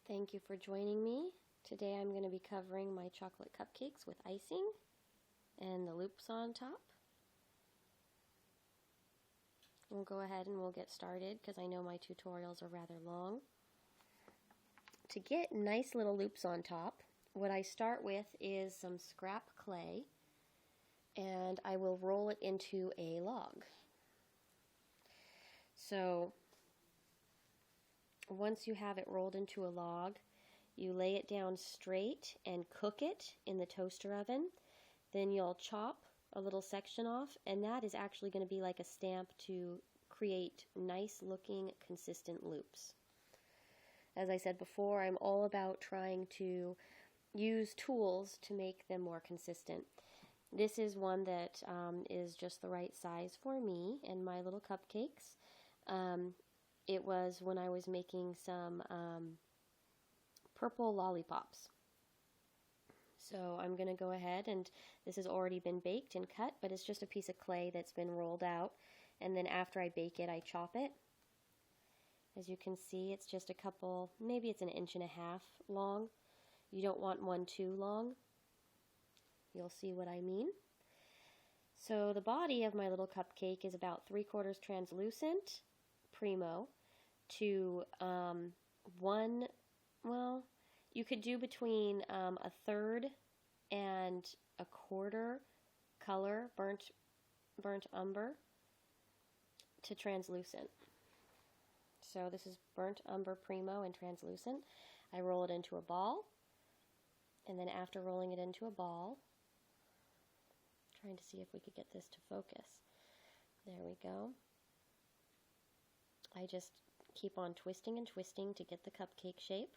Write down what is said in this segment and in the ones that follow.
Thank you for joining me. Today I'm going to be covering my chocolate cupcakes with icing and the loops on top. We'll go ahead and we'll get started because I know my tutorials are rather long. To get nice little loops on top, what I start with is some scrap clay, and I will roll it into a log. So once you have it rolled into a log, you lay it down straight and cook it in the toaster oven. Then you'll chop a little section off, and that is actually going to be like a stamp to create nice looking consistent loops. As I said before, I'm all about trying to use tools to make them more consistent. This is one that is just the right size for me and my little cupcakes. It was when I was making some purple lollipops. So I'm going to go ahead, and this has already been baked and cut, but it's just a piece of clay that's been rolled out, and then after I bake it, I chop it. As you can see, it's just a couple, maybe it's 1.5 inches long. You don't want one too long. You'll see what I mean. So the body of my little cupcake is about 3/4 translucent primo to you could do between 1/3 and 1/4 color, burnt umber, to translucent. So this is burnt umber primo and translucent. I roll it into a ball, and then after rolling it into a ball, trying to see if we could get this to focus. There we go. I just keep on twisting and twisting to get the cupcake shape.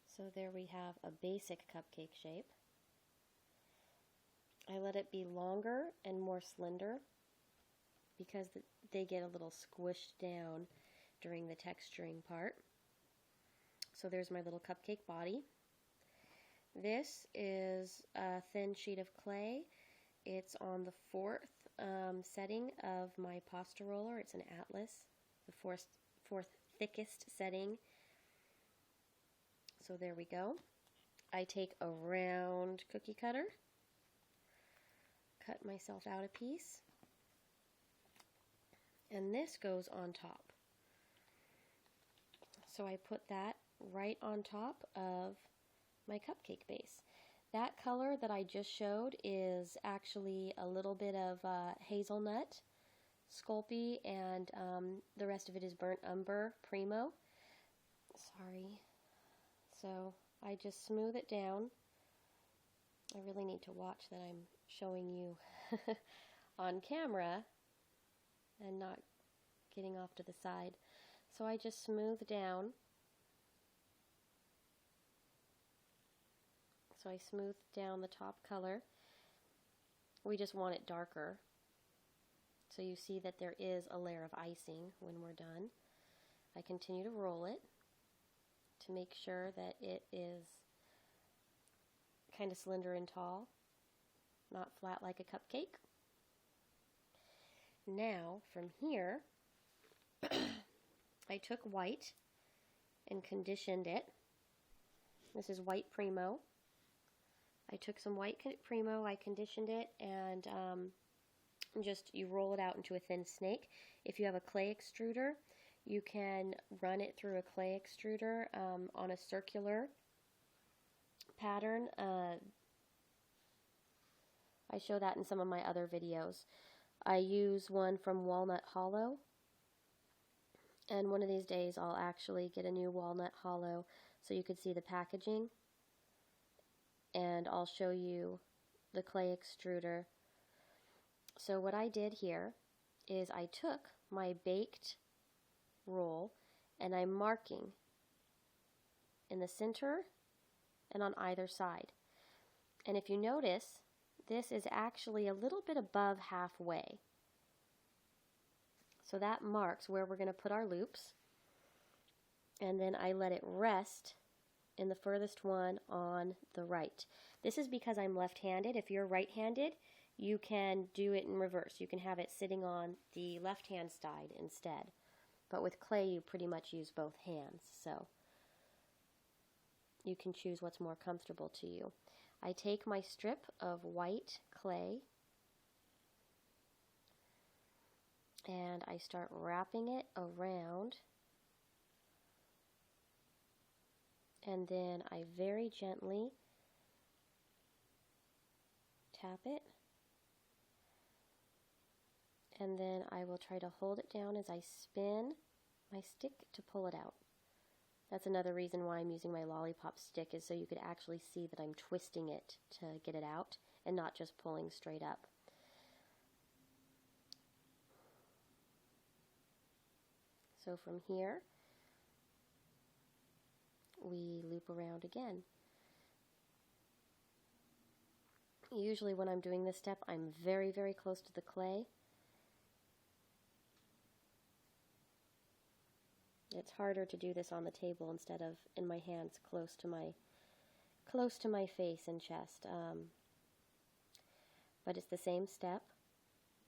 So there we have a basic cupcake shape. I let it be longer and more slender because they get a little squished down during the texturing part. So there's my little cupcake body. This is a thin sheet of clay. It's on the 4th setting of my pasta roller. It's an Atlas, the fourth thickest setting. So there we go. I take a round cookie cutter, cut myself out a piece, and this goes on top. So I put that right on top of my cupcake base. That color that I just showed is actually a little bit of hazelnut, Sculpey, and the rest of it is burnt umber primo. Sorry. So I just smooth it down. I really need to watch that I'm showing you on camera and not getting off to the side. So I just smooth down. So I smooth down the top color. We just want it darker. So you see that there is a layer of icing when we're done. I continue to roll it to make sure that it is kind of slender and tall, not flat like a cupcake. Now, from here, I took white and conditioned it. This is white primo. I took some white primo, I conditioned it, and you roll it out into a thin snake. If you have a clay extruder, you can run it through a clay extruder on a circular pattern. I show that in some of my other videos. I use one from Walnut Hollow, and one of these days I'll actually get a new Walnut Hollow so you could see the packaging, and I'll show you the clay extruder. So what I did here is I took my baked roll and I'm marking in the center and on either side. And if you notice, this is actually a little bit above halfway. So that marks where we're going to put our loops. And then I let it rest in the furthest one on the right. This is because I'm left-handed. If you're right-handed, you can do it in reverse. You can have it sitting on the left-hand side instead. But with clay, you pretty much use both hands, so you can choose what's more comfortable to you. I take my strip of white clay and I start wrapping it around, and then I very gently tap it, and then I will try to hold it down as I spin my stick to pull it out. That's another reason why I'm using my lollipop stick, is so you could actually see that I'm twisting it to get it out and not just pulling straight up. So from here, we loop around again. Usually when I'm doing this step, I'm very, very close to the clay. It's harder to do this on the table instead of in my hands close to my face and chest. But it's the same step,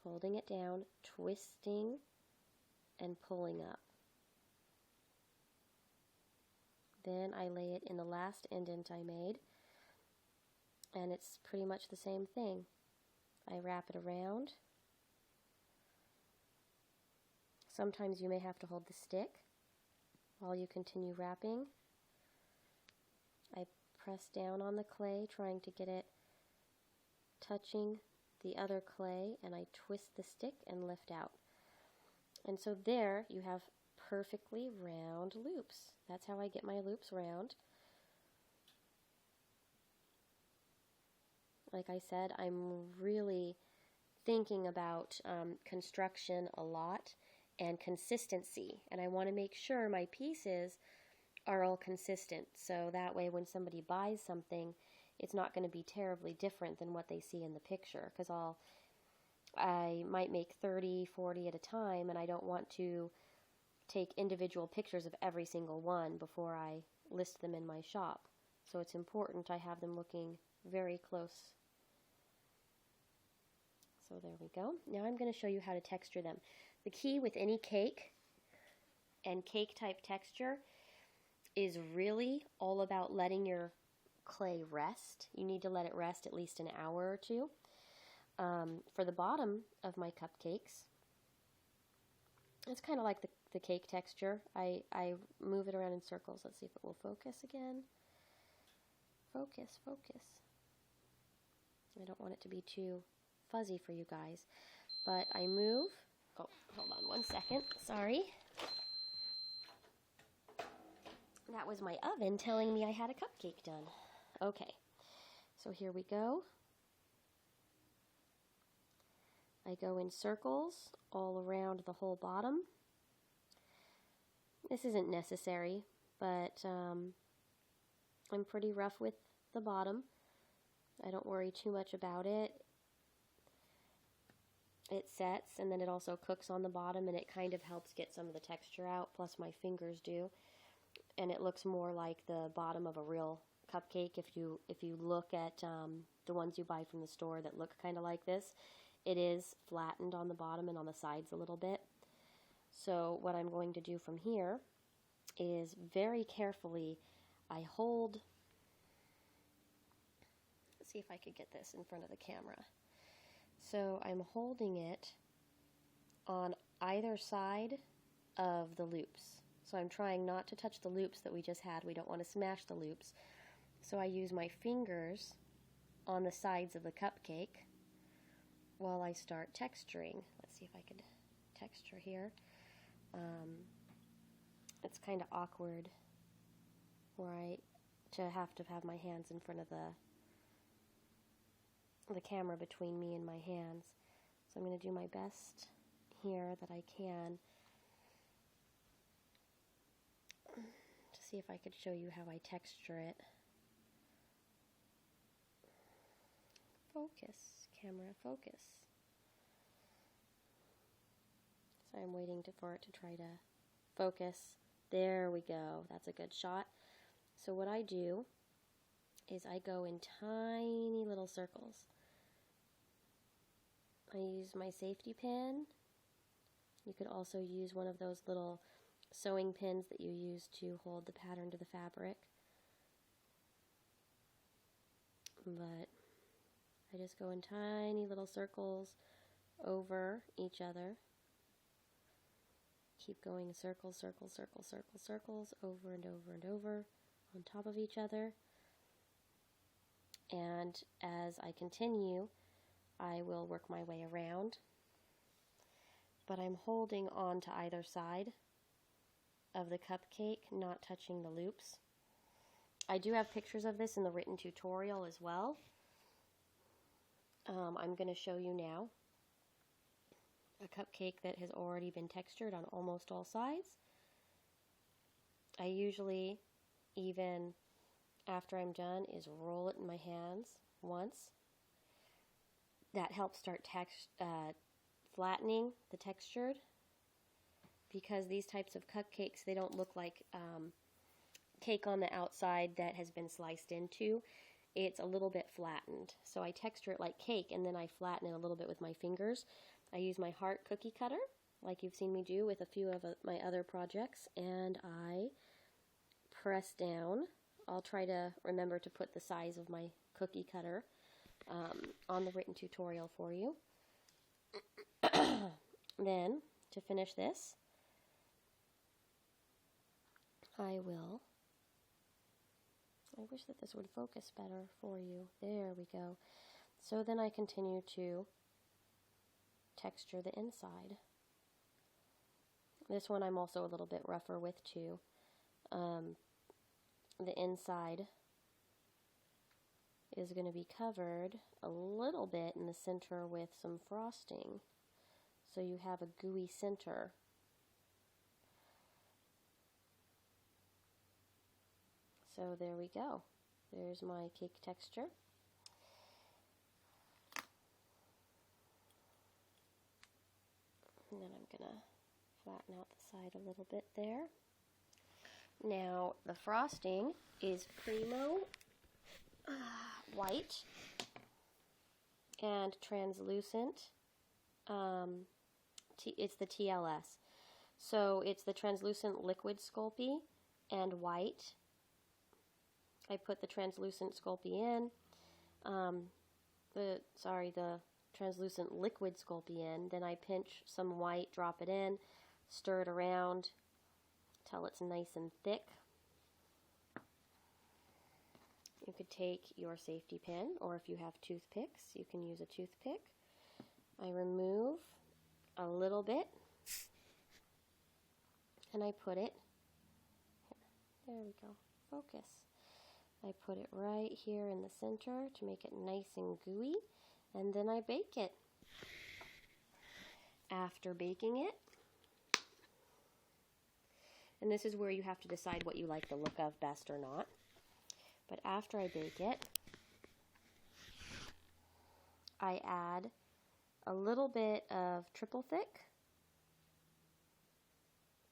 holding it down, twisting, and pulling up. Then I lay it in the last indent I made, and it's pretty much the same thing. I wrap it around. Sometimes you may have to hold the stick while you continue wrapping. I press down on the clay, trying to get it touching the other clay, and I twist the stick and lift out. And so there you have perfectly round loops. That's how I get my loops round. Like I said, I'm really thinking about construction a lot and consistency, and I want to make sure my pieces are all consistent, so that way when somebody buys something, it's not going to be terribly different than what they see in the picture, because I might make 30, 40 at a time, and I don't want to take individual pictures of every single one before I list them in my shop. So it's important I have them looking very close. So there we go. Now I'm going to show you how to texture them. The key with any cake and cake type texture is really all about letting your clay rest. You need to let it rest at least an hour or two. For the bottom of my cupcakes, it's kind of like the cake texture. I move it around in circles. Let's see if it will focus again. Focus, focus. I don't want it to be too fuzzy for you guys, but I move. Oh, hold on one second. Sorry. That was my oven telling me I had a cupcake done. Okay, so here we go. I go in circles all around the whole bottom. This isn't necessary, but I'm pretty rough with the bottom. I don't worry too much about it. It sets, and then it also cooks on the bottom, and it kind of helps get some of the texture out, plus my fingers do. And it looks more like the bottom of a real cupcake. If you look at the ones you buy from the store that look kind of like this, it is flattened on the bottom and on the sides a little bit. So what I'm going to do from here is very carefully, I hold, let's see if I could get this in front of the camera. So I'm holding it on either side of the loops. So I'm trying not to touch the loops that we just had. We don't want to smash the loops. So I use my fingers on the sides of the cupcake while I start texturing. Let's see if I could texture here. It's kind of awkward where to have my hands in front of the camera between me and my hands. So I'm going to do my best here that I can to see if I could show you how I texture it. Focus, camera, focus. So I'm waiting for it to try to focus. There we go. That's a good shot. So what I do is I go in tiny little circles. I use my safety pin You could also use one of those little sewing pins that you use to hold the pattern to the fabric. But I just go in tiny little circles over each other. Keep going in circles, circles, circles, circles, circles, over and over and over on top of each other. And as I continue, I will work my way around. But I'm holding on to either side of the cupcake, not touching the loops. I do have pictures of this in the written tutorial as well. I'm going to show you now a cupcake that has already been textured on almost all sides. I usually, even after I'm done, is roll it in my hands once. That helps start flattening the textured, because these types of cupcakes, they don't look like cake on the outside that has been sliced into. It's a little bit flattened. So I texture it like cake, and then I flatten it a little bit with my fingers. I use my heart cookie cutter, like you've seen me do with a few of my other projects, and I press down. I'll try to remember to put the size of my cookie cutter on the written tutorial for you. Then, to finish this, I wish that this would focus better for you. There we go. So then I continue to texture the inside. This one I'm also a little bit rougher with too. The inside is going to be covered a little bit in the center with some frosting, so you have a gooey center. So there we go. There's my cake texture. And then I'm going to flatten out the side a little bit there. Now, the frosting is Primo white and translucent. It's the TLS. So it's the translucent liquid Sculpey and white. I put the translucent Sculpey in, the translucent liquid Sculpey in, then I pinch some white, drop it in, stir it around till it's nice and thick. You could take your safety pin, or if you have toothpicks, you can use a toothpick. I remove a little bit, and I put it, there we go, focus. I put it right here in the center to make it nice and gooey, and then I bake it. After baking it, and this is where you have to decide what you like the look of best or not, but after I bake it, I add a little bit of triple thick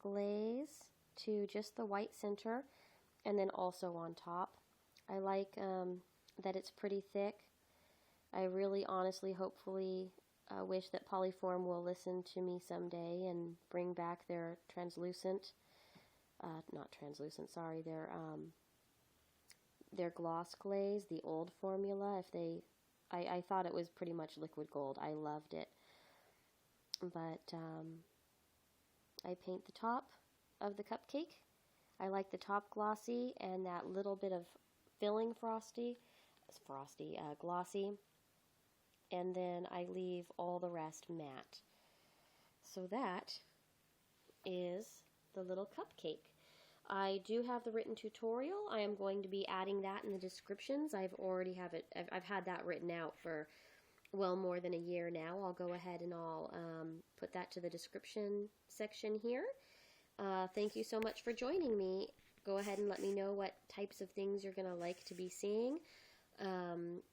glaze to just the white center, and then also on top. I like that it's pretty thick. I really, honestly, hopefully wish that Polyform will listen to me someday and bring back their their gloss glaze, the old formula. I thought it was pretty much liquid gold. I loved it. But I paint the top of the cupcake. I like the top glossy and that little bit of filling glossy, and then I leave all the rest matte. So that is the little cupcake. I do have the written tutorial. I am going to be adding that in the descriptions. I've had that written out for well more than a year now. I'll go ahead and I'll put that to the description section here. Thank you so much for joining me. Go ahead and let me know what types of things you're going to like to be seeing.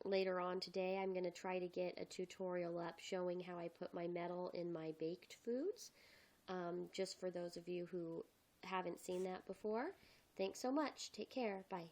Later on today, I'm going to try to get a tutorial up showing how I put my metal in my baked foods, just for those of you who haven't seen that before. Thanks so much. Take care. Bye.